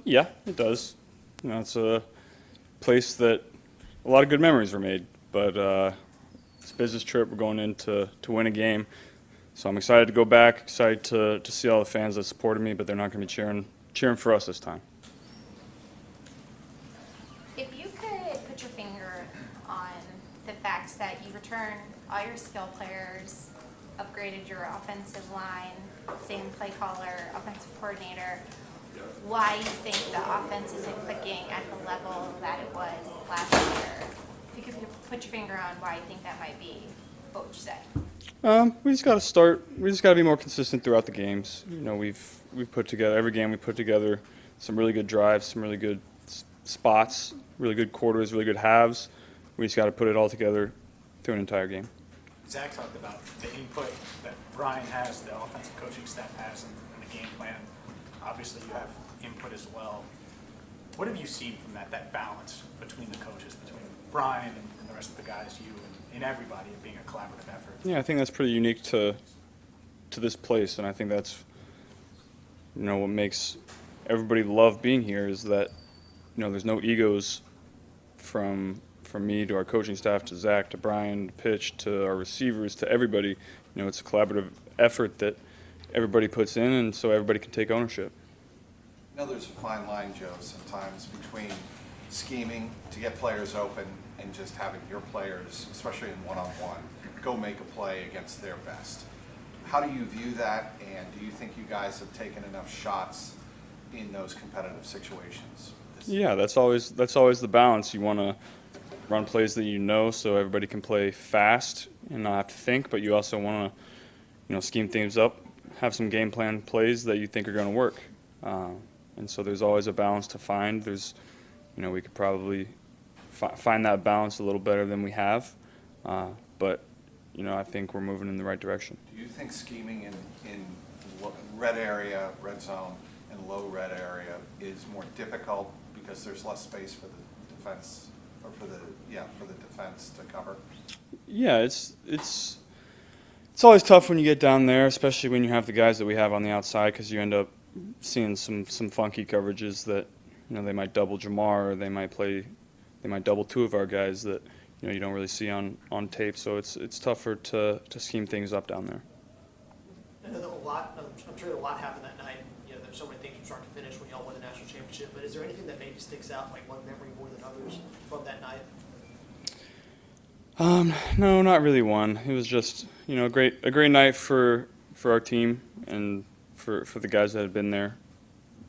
Yeah, it does. It's a place that a lot of good memories were made, but it's a business trip. We're going in to win a game. So I'm excited to go back, excited to see all the fans that supported me, but they're not going to be cheering for us this time. If you could put your finger on the fact that you returned all your skill players, upgraded your offensive line, same play caller, offensive coordinator, why you think the offense isn't clicking at the level that it was last year? If you could put your finger on why you think that might be, what would you say? We just got to start. We just got to be more consistent throughout the games. We've put together every game. We put together some really good drives, some really good spots, really good quarters, really good halves. We just got to put it all together through an entire game. Zach talked about the input that Brian has, the offensive coaching staff has, and the game plan. Obviously, you have input as well. What have you seen from that balance between the coaches, between Brian and the rest of the guys, you and everybody, of being a collaborative effort? Yeah, I think that's pretty unique to this place, and I think that's what makes everybody love being here is that there's no egos from me to our coaching staff to Zach to Brian to Pitch to our receivers to everybody. It's a collaborative effort that everybody puts in, and so everybody can take ownership. There's a fine line, Joe, sometimes between scheming to get players open and just having your players, especially in one-on-one, go make a play against their best. How do you view that, and do you think you guys have taken enough shots in those competitive situations? Yeah, that's always the balance. You want to run plays that so everybody can play fast and not have to think, but you also want to scheme things up, have some game plan plays that you think are going to work. And so there's always a balance to find. We could probably find that balance a little better than we have, but I think we're moving in the right direction. Do you think scheming in red area, red zone, and low red area is more difficult because there's less space for the defense, or for the defense to cover? Yeah, it's always tough when you get down there, especially when you have the guys that we have on the outside, because you end up seeing some funky coverages that they might double Jamar, or they might double two of our guys that you don't really see on tape. So it's tougher to scheme things up down there. I know that I'm sure a lot happened that night. There's so many things from start to finish when y'all won the national championship. But is there anything that maybe sticks out, like one memory more than others from that night? No, not really one. It was just a great night for our team and for the guys that had been there.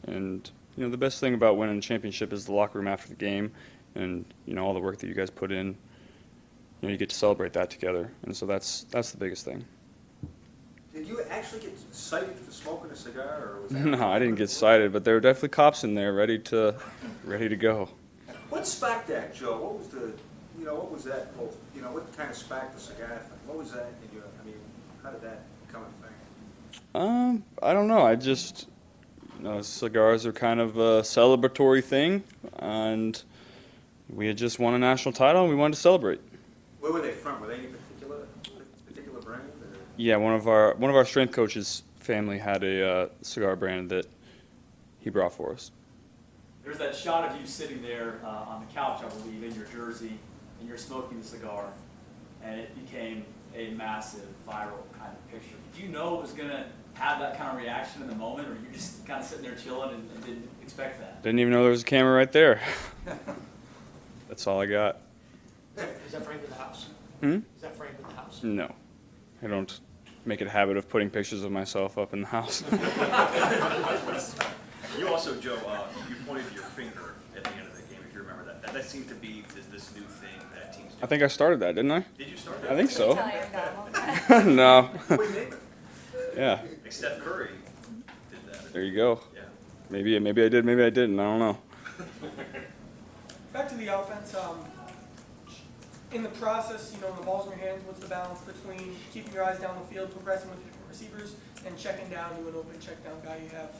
And the best thing about winning a championship is the locker room after the game, and all the work that you guys put in. You get to celebrate that together, and so that's the biggest thing. Did you actually get cited for smoking a cigar, or was that? No, I didn't get cited, but there were definitely cops in there ready to go. What sparked that, Joe? What was what was that whole, what kind of sparked the cigar thing? What was that in your, how did that become a thing? I don't know. I just, cigars are kind of a celebratory thing, and we had just won a national title, and we wanted to celebrate. Where were they from? Were they any particular brand? Or? Yeah, one of our strength coaches' family had a cigar brand that he brought for us. There's that shot of you sitting there on the couch, I believe, in your jersey, and you're smoking the cigar, and it became a massive viral kind of picture. Did you know it was going to have that kind of reaction in the moment, or you just kind of sitting there chilling and didn't expect that? Didn't even know there was a camera right there. That's all I got. Is that framed in the house? Is that framed in the house? No. I don't make it a habit of putting pictures of myself up in the house. You also, Joe, you pointed your finger at the end of the game, if you remember that. That seems to be this new thing that teams do. I think I started that, didn't I? Did you start that? I think so. Tell your No. Yeah. Like Steph Curry did that. There you go. Yeah. Maybe I did, maybe I didn't. I don't know. Back to the offense. In the process, when the ball's in your hands, what's the balance between keeping your eyes down the field, progressing with different receivers, and checking down to an open check down guy you have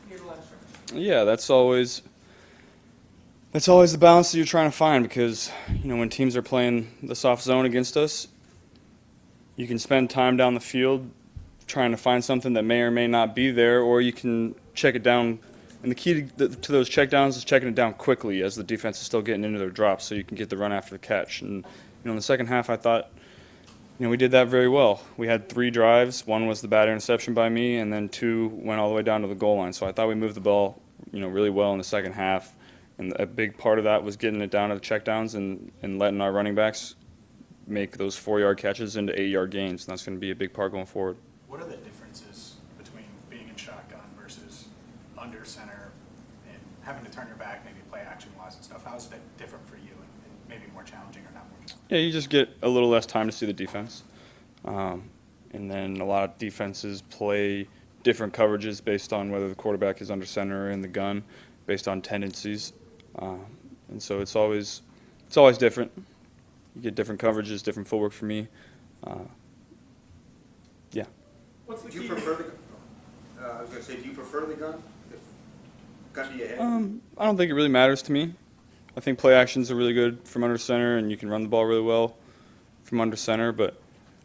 near the line of scrimmage? Yeah, that's always the balance that you're trying to find, because when teams are playing the soft zone against us, you can spend time down the field trying to find something that may or may not be there, or you can check it down And the key to those checkdowns is checking it down quickly as the defense is still getting into their drops, so you can get the run after the catch. And in the second half, I thought we did that very well. We had 3 drives. One was the bad interception by me, and then 2 went all the way down to the goal line. So I thought we moved the ball really well in the second half. And a big part of that was getting it down to the checkdowns and letting our running backs make those 4-yard catches into 8-yard gains. And that's going to be a big part going forward. What are the differences between being in shotgun versus under center and having to turn your back, maybe play action-wise and stuff? How is that different for you and maybe more challenging or not more challenging? Yeah, you just get a little less time to see the defense. And then a lot of defenses play different coverages based on whether the quarterback is under center or in the gun, based on tendencies. And so it's always different. You get different coverages, different footwork for me. Yeah. What's the Do you key? prefer the, I was gonna say, do you prefer the gun? If gun to your head? I don't think it really matters to me. I think play actions are really good from under center, and you can run the ball really well from under center. But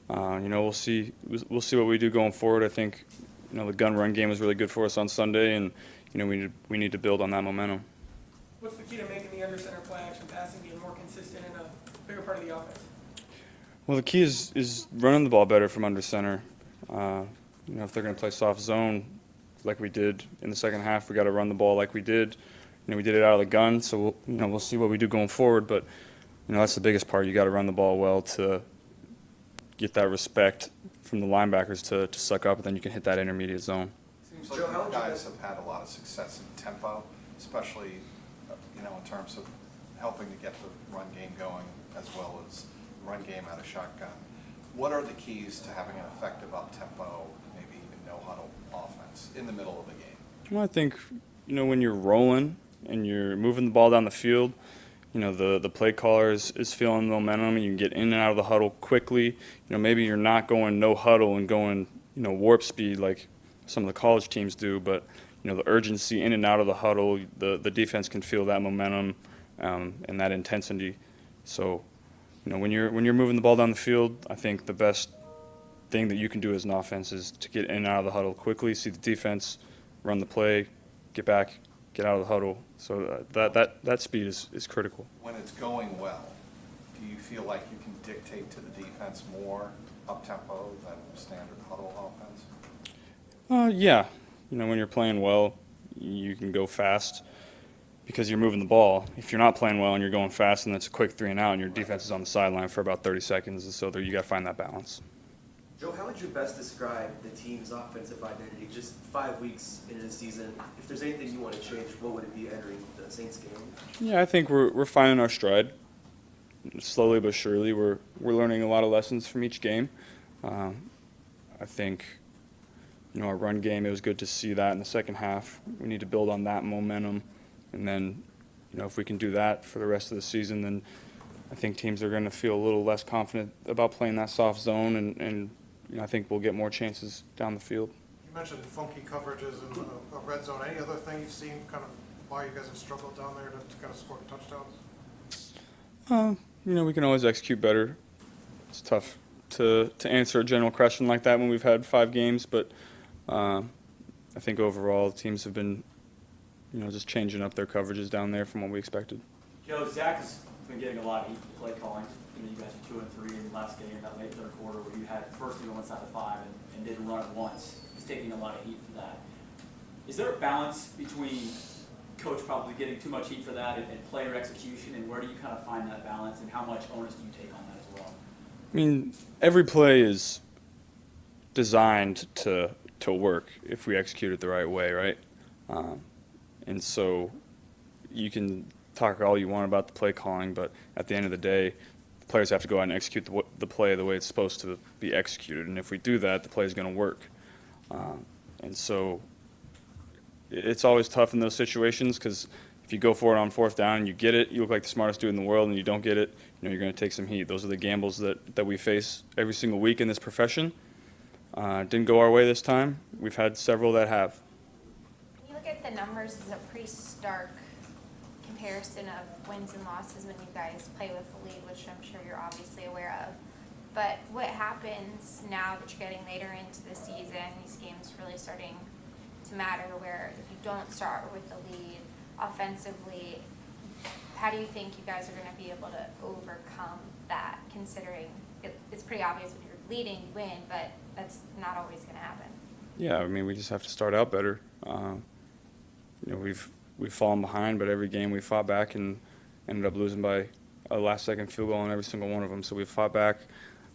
we'll see. We'll see what we do going forward. I think the gun run game was really good for us on Sunday, and we need to build on that momentum. What's the key to making the under center play action passing game more consistent and a bigger part of the offense? Well, the key is running the ball better from under center. If they're going to play soft zone like we did in the second half, we got to run the ball like we did. We did it out of the gun, so we'll see what we do going forward. But that's the biggest part. You got to run the ball well to get that respect from the linebackers to suck up, and then you can hit that intermediate zone. Seems like you guys have had a lot of success in tempo, especially in terms of helping to get the run game going as well as run game out of shotgun. What are the keys to having an effective up-tempo, maybe even no-huddle offense in the middle of the game? Well, I think when you're rolling and you're moving the ball down the field, the play caller is feeling the momentum, and you can get in and out of the huddle quickly. Maybe you're not going no huddle and going warp speed like some of the college teams do, but the urgency in and out of the huddle, the defense can feel that momentum and that intensity. So when you're moving the ball down the field, I think the best thing that you can do as an offense is to get in and out of the huddle quickly, see the defense, run the play, get back, get out of the huddle. So that speed is critical. When it's going well, do you feel like you can dictate to the defense more up-tempo than standard huddle offense? Yeah. When you're playing well, you can go fast because you're moving the ball. If you're not playing well and you're going fast and it's a quick 3 and out and your defense is on the sideline for about 30 seconds, and so there you got to find that balance. Joe, how would you best describe the team's offensive identity just 5 weeks into the season? If there's anything you want to change, what would it be entering the Saints game? Yeah, I think we're finding our stride. Slowly but surely, we're learning a lot of lessons from each game. I think our run game, it was good to see that in the second half. We need to build on that momentum, and then if we can do that for the rest of the season, then I think teams are going to feel a little less confident about playing that soft zone, and I think we'll get more chances down the field. You mentioned funky coverages in the red zone. Any other thing you've seen kind of why you guys have struggled down there to kind of score touchdowns? We can always execute better. It's tough to answer a general question like that when we've had 5 games, but I think overall teams have been, just changing up their coverages down there from what we expected. Joe, Zach has been getting a lot of heat for play calling. You guys were 2 and 3 in the last game, that late third quarter, where you had first team on one side of 5 and didn't run it once. He's taking a lot of heat for that. Is there a balance between coach probably getting too much heat for that and player execution, and where do you kind of find that balance, and how much onus do you take on that as well? I mean, every play is designed to work if we execute it the right way, right? And so you can talk all you want about the play calling, but at the end of the day, the players have to go out and execute the play the way it's supposed to be executed. And if we do that, the play is going to work. And so it's always tough in those situations, because if you go for it on 4th down and you get it, you look like the smartest dude in the world, and you don't get it, you're going to take some heat. Those are the gambles that we face every single week in this profession. Didn't go our way this time. We've had several that have. When you look at the numbers, it's a pretty stark comparison of wins and losses when you guys play with the lead, which I'm sure you're obviously aware of. But what happens now that you're getting later into the season, these games really starting matter where if you don't start with the lead offensively, how do you think you guys are going to be able to overcome that, considering it's pretty obvious when you're leading, you win, but that's not always going to happen? Yeah, I mean, we just have to start out better. We've fallen behind, but every game we fought back and ended up losing by a last-second field goal in every single one of them. So we fought back.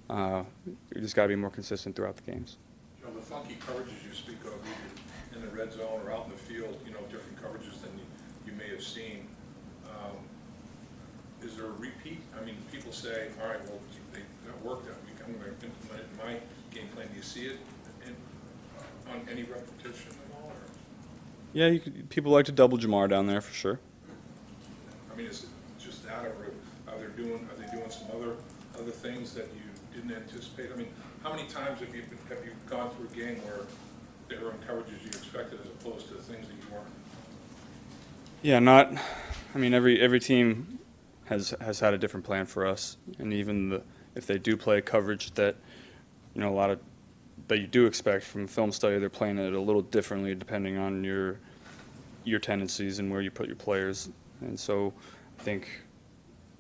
We just got to be more consistent throughout the games. Joe, the funky coverages you speak of, either in the red zone or out in the field, different coverages than you may have seen. Is there a repeat? I mean, people say, all right, well, that worked that week. I'm going to implement it in my game plan. Do you see it on any repetition at all? Or? Yeah, people like to double Jamar down there for sure. I mean, is it just that, or are they doing some other things that you didn't anticipate? I mean, how many times have you gone through a game where there were in coverages you expected as opposed to things that you weren't? Yeah, I mean, every team has had a different plan for us, and even if they do play coverage that a lot of that you do expect from film study, they're playing it a little differently depending on your tendencies and where you put your players. And so I think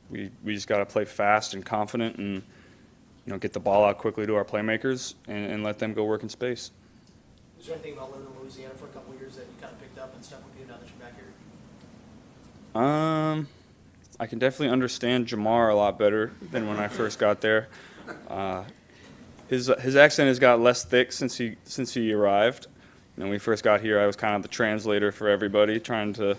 we just got to play fast and confident and get the ball out quickly to our playmakers and let them go work in space. Is there anything about living in Louisiana for a couple of years that you kind of picked up and stuck with you now that you're back here? I can definitely understand Jamar a lot better than when I first got there. His accent has got less thick since he arrived. When we first got here, I was kind of the translator for everybody, trying to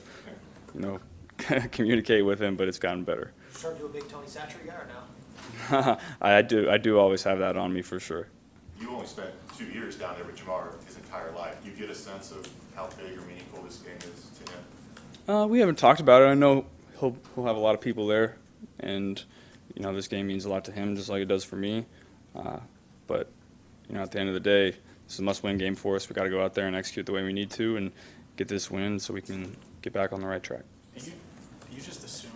communicate with him, but it's gotten better. You starting to do a big Tony Satcher guy or no? I do always have that on me for sure. You only spent 2 years down there with Jamar his entire life. Do you get a sense of how big or meaningful this game is to him? We haven't talked about it. I know he'll have a lot of people there, and this game means a lot to him, just like it does for me. But at the end of the day, this is a must-win game for us. We got to go out there and execute the way we need to, and get this win so we can get back on the right track. Do you just assume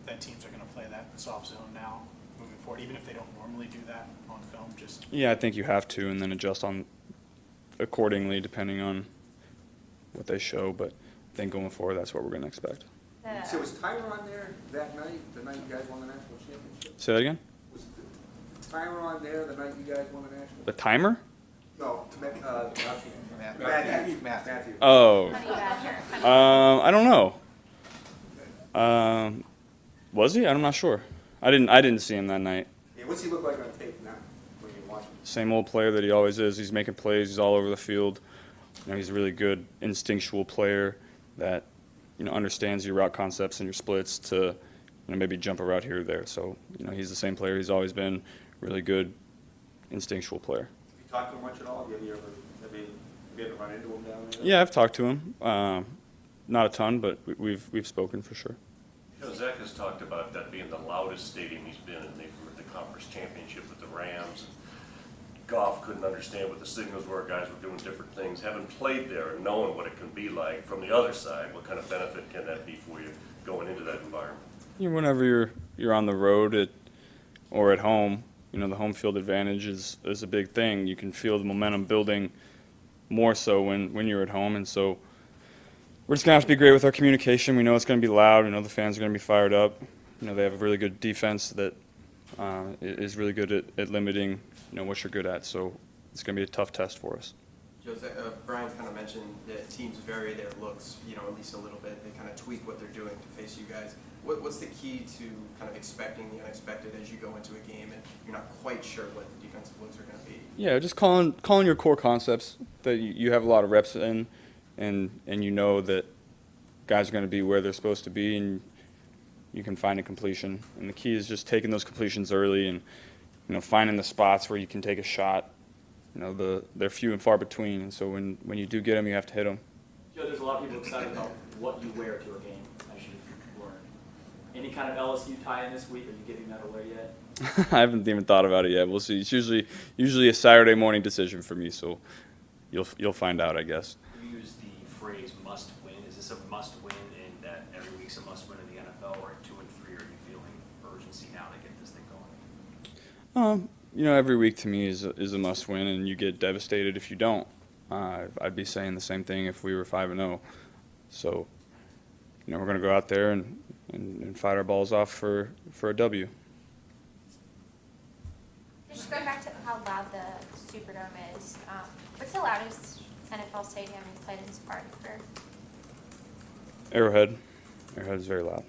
that teams are going to play that soft zone now, moving forward, even if they don't normally do that on film? Yeah, I think you have to, and then adjust on accordingly depending on what they show. But I think going forward, that's what we're going to expect. So was Tyrann there that night, the night you guys won the national championship? Say that again? Was Tyrann there the night you guys won the national? The timer? No, Mathieu. Oh. Honey Badger. I don't know. Was he? I'm not sure. I didn't see him that night. Yeah, what's he look like on tape now when you watch him? Same old player that he always is. He's making plays. He's all over the field. He's a really good instinctual player that understands your route concepts and your splits to maybe jump a route here or there. So he's the same player he's always been. Really good instinctual player. Have you talked to him much at all? Have you ever run into him down there? Yeah, I've talked to him. Not a ton, but we've spoken for sure. Zach has talked about that being the loudest stadium he's been in. They were the conference championship with the Rams. Goff couldn't understand what the signals were. Guys were doing different things. Having played there and knowing what it can be like from the other side, what kind of benefit can that be for you going into that environment? Whenever you're on the road or at home, the home field advantage is a big thing. You can feel the momentum building more so when you're at home, and so we're just going to have to be great with our communication. We know it's going to be loud. We know the fans are going to be fired up. They have a really good defense that is really good at limiting what you're good at. So it's going to be a tough test for us. Jose, Brian kind of mentioned that teams vary their looks, at least a little bit. They kind of tweak what they're doing to face you guys. What's the key to kind of expecting the unexpected as you go into a game and you're not quite sure what the defensive looks are going to be? Yeah, just calling your core concepts that you have a lot of reps in, and that guys are going to be where they're supposed to be, and you can find a completion. And the key is just taking those completions early and finding the spots where you can take a shot. They're few and far between, and so when you do get them, you have to hit them. Joe, there's a lot of people excited about what you wear to a game, as you've learned. Any kind of LSU tie-in this week? Are you giving that away yet? I haven't even thought about it yet. We'll see. It's usually a Saturday morning decision for me, so you'll find out, I guess. You use the phrase "must win." Is this a must win in that every week's a must win in the NFL, or at 2 and 3, are you feeling urgency now to get this thing going? Every week to me is a must win, and you get devastated if you don't. I'd be saying the same thing if we were 5-0. So, we're going to go out there and fight our balls off for a W. Just going back to how loud the Superdome is, what's the loudest NFL stadium you've played in so far? Arrowhead. Arrowhead is very loud.